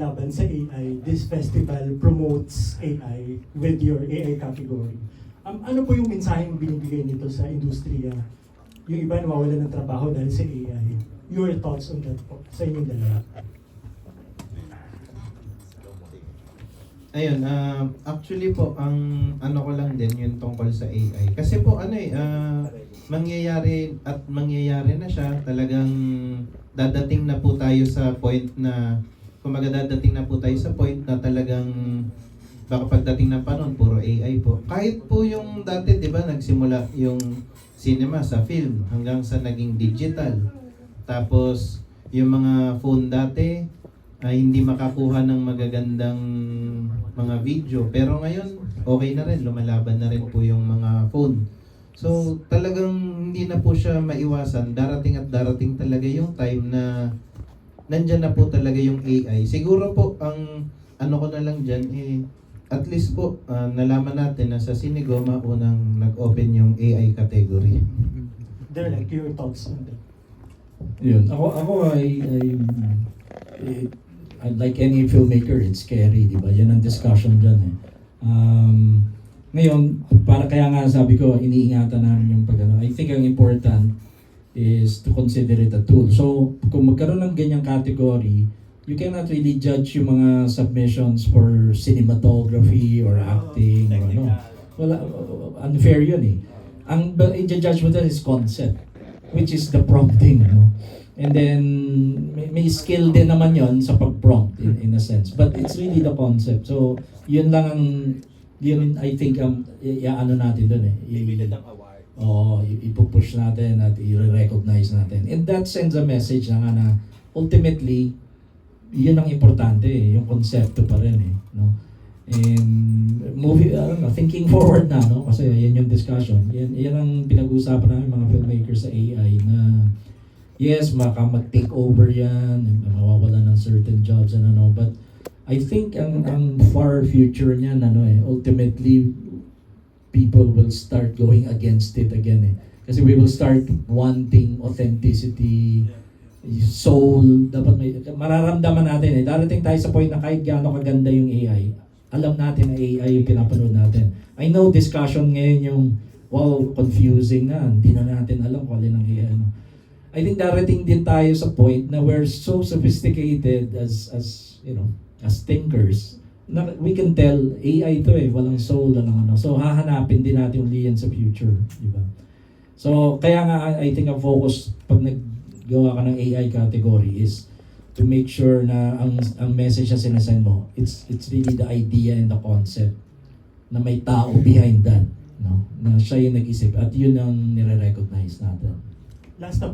laban sa AI, this festival promotes AI with your AI category. Ano po yung mensaheng binibigay nito sa industriya? Yung iba nawawala ng trabaho dahil sa AI. Your thoughts on that po, sa inyong dalawa? Ayun, actually po, ang ano ko lang din yung tungkol sa AI. Kasi po, mangyayari na siya. Talagang dadating na po tayo sa point na, dadating na po tayo sa point na talagang baka pagdating ng panahon, puro AI po. Kahit po yung dati, di ba, nagsimula yung cinema sa film hanggang sa naging digital. Tapos, yung mga phone dati, ay hindi makakuha ng magagandang mga video. Pero ngayon, okay na rin. Lumalaban na rin po yung mga phone. So, talagang hindi na po siya maiwasan. Darating at darating talaga yung time na nandyan na po talaga yung AI. Siguro po, ang ano ko na lang dyan, at least po, nalaman natin na sa Sinigoma, unang nag-open yung AI category. They're like your thoughts on that. Yun. I like any filmmaker, it's scary, di ba? Yan ang discussion dyan eh. Ngayon, para kaya nga sabi ko, iniingatan namin yung pag-ano. I think ang important is to consider it a tool. So, kung magkaroon ng ganyang category, you cannot really judge yung mga submissions for cinematography or acting or ano. Wala, unfair yun eh. Ang i-judge mo dyan is concept, which is the prompting, no? And then, may skill din naman yon sa pag-prompt in a sense. But it's really the concept. So, yun lang ang, yun I think, ano natin dun eh. Ipupush natin at i-recognize natin. And that sends a message na nga na, ultimately, yun ang importante eh, yung konsepto pa rin eh. No? And thinking forward na, no? Kasi yan yung discussion. Yan ang pinag-uusapan namin mga filmmakers sa AI na yes, mag-take over yan, mawawala ng certain jobs and ano, but I think ang far future niyan, ultimately, people will start going against it again eh. Kasi we will start wanting authenticity, soul, dapat mararamdaman natin eh. Darating tayo sa point na kahit gaano kaganda yung AI, alam natin na AI yung pinapanood natin. I know discussion ngayon yung, wow, confusing na, hindi na natin alam kung alin ang AI. I think darating din tayo sa point na we're so sophisticated as thinkers na we can tell AI to eh, walang soul, walang ano. So hahanapin din natin uli yan sa future, di ba? So kaya nga I think ang focus pag naggawa ka ng AI category is to make sure na ang message na sinasend mo, it's really the idea and the concept na may tao behind that, no? Na siya yung nag-isip at yun ang nire-recognize natin. Last na po.